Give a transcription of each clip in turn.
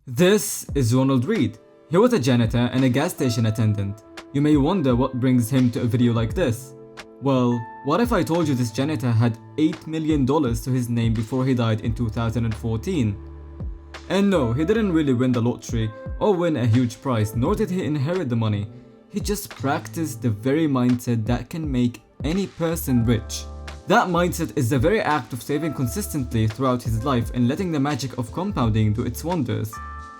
This is Ronald Reed. He was a janitor and a gas station attendant. You may wonder what brings him to a video like this. Well, what if I told you this janitor had $8 million to his name before he died in 2014? And no, he didn't really win the lottery or win a huge prize, nor did he inherit the money. He just practiced the very mindset that can make any person rich. That mindset is the very act of saving consistently throughout his life and letting the magic of compounding do its wonders.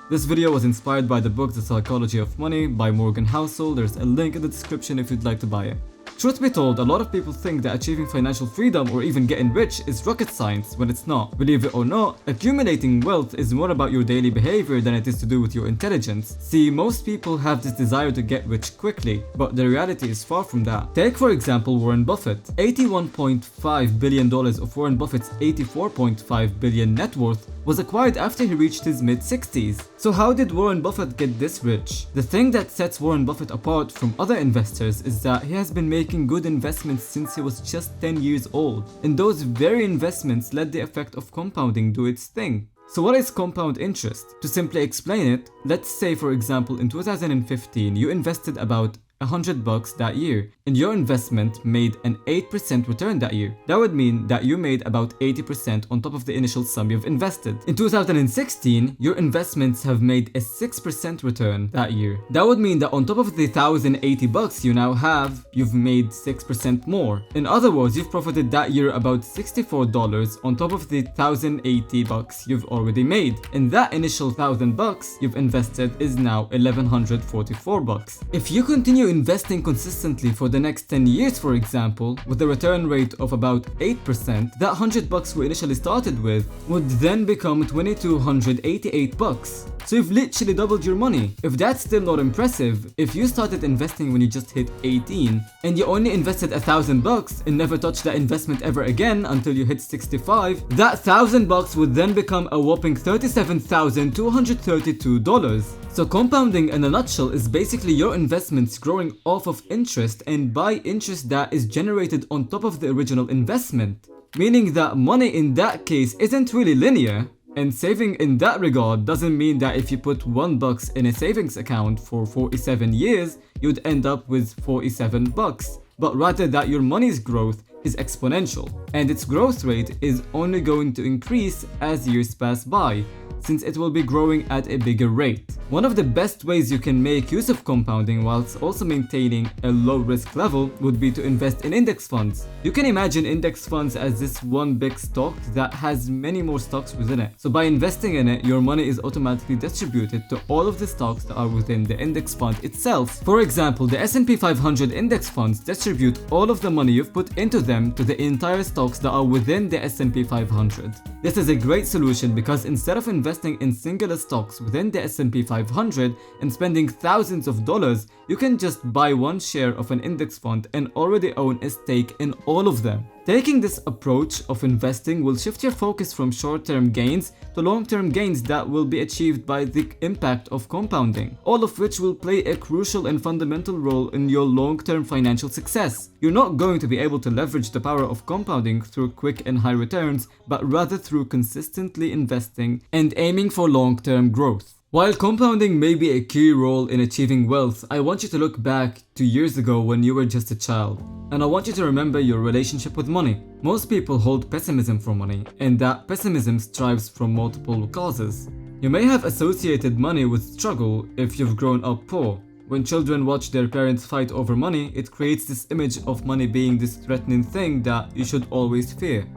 This video was inspired by the book The Psychology of Money by Morgan Housel. There's a link in the description if you'd like to buy it. Truth be told, a lot of people think that achieving financial freedom or even getting rich is rocket science when it's not. Believe it or not, accumulating wealth is more about your daily behavior than it is to do with your intelligence. See, most people have this desire to get rich quickly, but the reality is far from that. Take for example Warren Buffett. $81.5 billion of Warren Buffett's $84.5 billion net worth was acquired after he reached his mid-60s. So how did Warren Buffett get this rich? The thing that sets Warren Buffett apart from other investors is that he has been making good investments since he was just 10 years old, and those very investments let the effect of compounding do its thing. So what is compound interest? To simply explain it, let's say for example in 2015 you invested about $100 that year, and your investment made an 8% return that year. That would mean that you made about 80% on top of the initial sum you've invested. In 2016, your investments have made a 6% return that year. That would mean that on top of the $1,080 you now have, you've made 6% more. In other words, you've profited that year about $64 on top of the $1,080 you've already made. And that initial $1,000 you've invested is now $1,144. If you continue investing consistently for the next 10 years, for example, with a return rate of about 8%, that $100 we initially started with would then become $2,288. So you've literally doubled your money. If that's still not impressive, if you started investing when you just hit 18 and you only invested $1,000 and never touched that investment ever again until you hit 65, that $1,000 would then become a whopping $37,232. So compounding in a nutshell is basically your investments growing off of interest, and by interest that is generated on top of the original investment. Meaning that money in that case isn't really linear, and saving in that regard doesn't mean that if you put $1 in a savings account for 47 years, you'd end up with $47, but rather that your money's growth is exponential, and its growth rate is only going to increase as years pass by, since it will be growing at a bigger rate. One of the best ways you can make use of compounding whilst also maintaining a low risk level would be to invest in index funds. You can imagine index funds as this one big stock that has many more stocks within it. So by investing in it, your money is automatically distributed to all of the stocks that are within the index fund itself. For example, the S&P 500 index funds distribute all of the money you've put into them to the entire stocks that are within the S&P 500. This is a great solution because instead of investing in singular stocks within the S&P 500 and spending thousands of dollars, you can just buy one share of an index fund and already own a stake in all of them. Taking this approach of investing will shift your focus from short-term gains to long-term gains that will be achieved by the impact of compounding, all of which will play a crucial and fundamental role in your long-term financial success. You're not going to be able to leverage the power of compounding through quick and high returns, but rather through consistently investing and aiming for long-term growth. While compounding may be a key role in achieving wealth, I want you to look back to years ago when you were just a child. And I want you to remember your relationship with money. Most people hold pessimism for money, and that pessimism strives from multiple causes. You may have associated money with struggle if you've grown up poor. When children watch their parents fight over money, it creates this image of money being this threatening thing that you should always fear.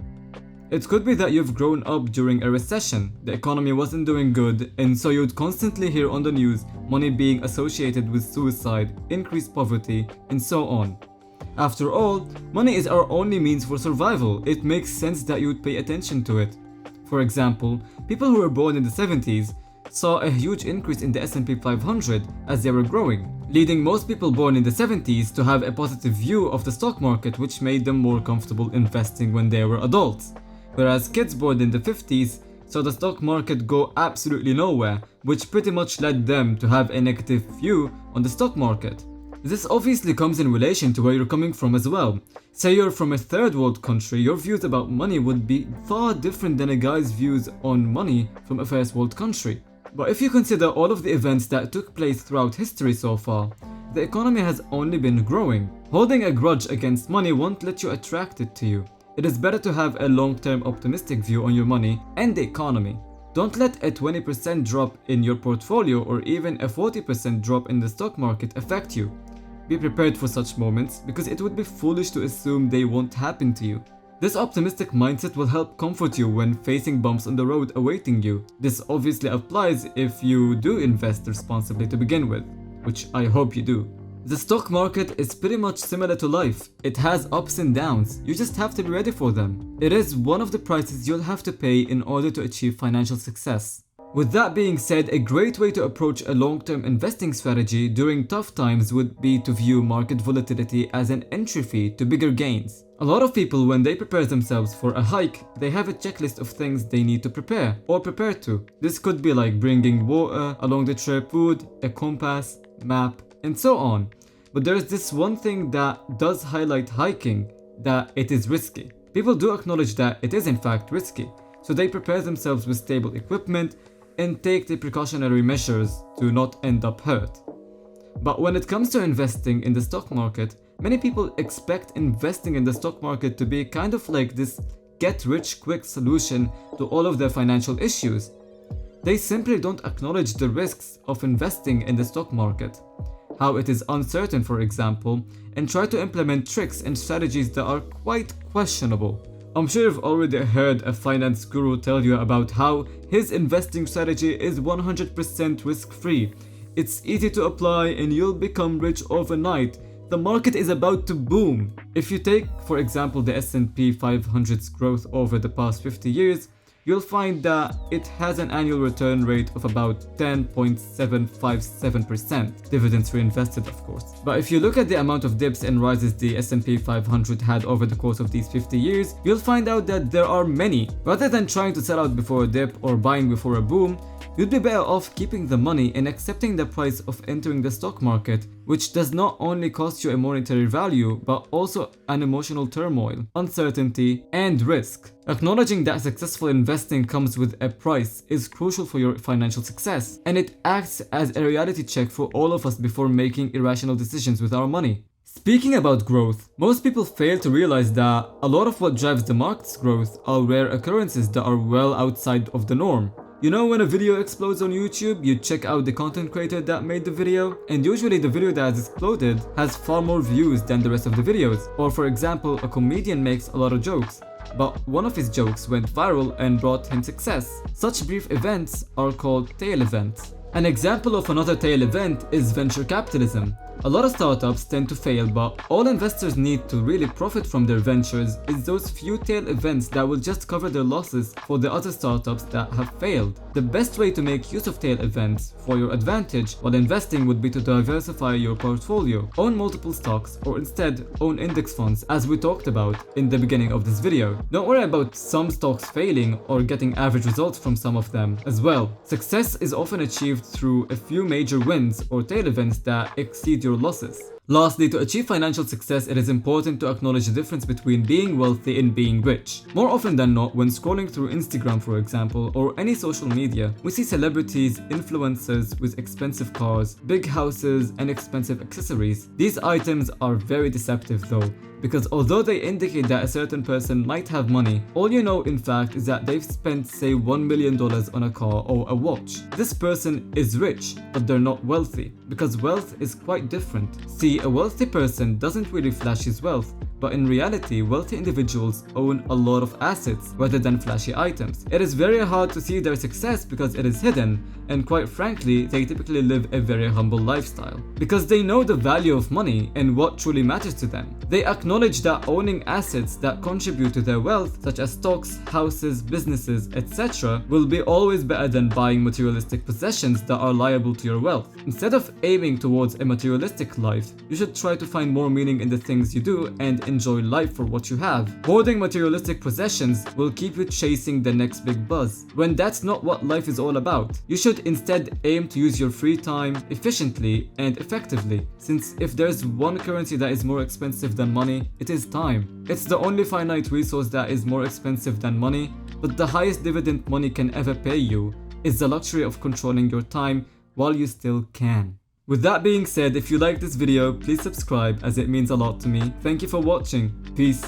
It could be that you've grown up during a recession, the economy wasn't doing good, and so you'd constantly hear on the news money being associated with suicide, increased poverty, and so on. After all, money is our only means for survival. It makes sense that you would pay attention to it. For example, people who were born in the 70s saw a huge increase in the S&P 500 as they were growing, leading most people born in the 70s to have a positive view of the stock market, which made them more comfortable investing when they were adults. Whereas kids born in the 50s saw the stock market go absolutely nowhere, which pretty much led them to have a negative view on the stock market. This obviously comes in relation to where you're coming from as well. Say you're from a third world country, your views about money would be far different than a guy's views on money from a first world country. But if you consider all of the events that took place throughout history so far, the economy has only been growing. Holding a grudge against money won't let you attract it to you. It is better to have a long-term optimistic view on your money and the economy. Don't let a 20% drop in your portfolio or even a 40% drop in the stock market affect you. Be prepared for such moments because it would be foolish to assume they won't happen to you. This optimistic mindset will help comfort you when facing bumps on the road awaiting you. This obviously applies if you do invest responsibly to begin with, which I hope you do. The stock market is pretty much similar to life. It has ups and downs. You just have to be ready for them. It is one of the prices you'll have to pay in order to achieve financial success. With that being said, a great way to approach a long-term investing strategy during tough times would be to view market volatility as an entry fee to bigger gains. A lot of people, when they prepare themselves for a hike, they have a checklist of things they need to prepare or prepare to. This could be like bringing water along the trip, food, a compass, map, and so on. But there is this one thing that does highlight hiking, that it is risky. People do acknowledge that it is in fact risky, so they prepare themselves with stable equipment and take the precautionary measures to not end up hurt. But when it comes to investing in the stock market, many people expect investing in the stock market to be kind of like this get-rich-quick solution to all of their financial issues. They simply don't acknowledge the risks of investing in the stock market, how it is uncertain, for example, and try to implement tricks and strategies that are quite questionable. I'm sure you've already heard a finance guru tell you about how his investing strategy is 100% risk-free. It's easy to apply and you'll become rich overnight. The market is about to boom. If you take, for example, the S&P 500's growth over the past 50 years, you'll find that it has an annual return rate of about 10.757%, dividends reinvested of course. But if you look at the amount of dips and rises the S&P 500 had over the course of these 50 years, you'll find out that there are many. Rather than trying to sell out before a dip or buying before a boom, you'd be better off keeping the money and accepting the price of entering the stock market, which does not only cost you a monetary value, but also an emotional turmoil, uncertainty, and risk. Acknowledging that successful investing comes with a price is crucial for your financial success, and it acts as a reality check for all of us before making irrational decisions with our money. Speaking about growth, most people fail to realize that a lot of what drives the market's growth are rare occurrences that are well outside of the norm. You know, when a video explodes on YouTube, you check out the content creator that made the video, and usually the video that has exploded has far more views than the rest of the videos. Or for example, a comedian makes a lot of jokes, but one of his jokes went viral and brought him success. Such brief events are called tail events. An example of another tail event is venture capitalism. A lot of startups tend to fail, but all investors need to really profit from their ventures is those few tail events that will just cover their losses for the other startups that have failed. The best way to make use of tail events for your advantage while investing would be to diversify your portfolio. Own multiple stocks, or instead own index funds as we talked about in the beginning of this video. Don't worry about some stocks failing or getting average results from some of them as well. Success is often achieved through a few major wins or tail events that exceed your losses. Lastly, to achieve financial success, it is important to acknowledge the difference between being wealthy and being rich. More often than not, when scrolling through Instagram, for example, or any social media, we see celebrities, influencers with expensive cars, big houses, and expensive accessories. These items are very deceptive though, because although they indicate that a certain person might have money, all you know in fact is that they've spent say $1 million on a car or a watch. This person is rich, but they're not wealthy, because wealth is quite different. See, a wealthy person doesn't really flash his wealth, but in reality, wealthy individuals own a lot of assets rather than flashy items. It is very hard to see their success because it is hidden, and quite frankly, they typically live a very humble lifestyle. Because they know the value of money and what truly matters to them. They acknowledge that owning assets that contribute to their wealth, such as stocks, houses, businesses, etc., will be always better than buying materialistic possessions that are liable to your wealth. Instead of aiming towards a materialistic life, you should try to find more meaning in the things you do and enjoy life for what you have. Hoarding materialistic possessions will keep you chasing the next big buzz, when that's not what life is all about. You should instead aim to use your free time efficiently and effectively, since if there's one currency that is more expensive than money, it is time. It's the only finite resource that is more expensive than money, but the highest dividend money can ever pay you is the luxury of controlling your time while you still can. With that being said, if you like this video, please subscribe as it means a lot to me. Thank you for watching. Peace.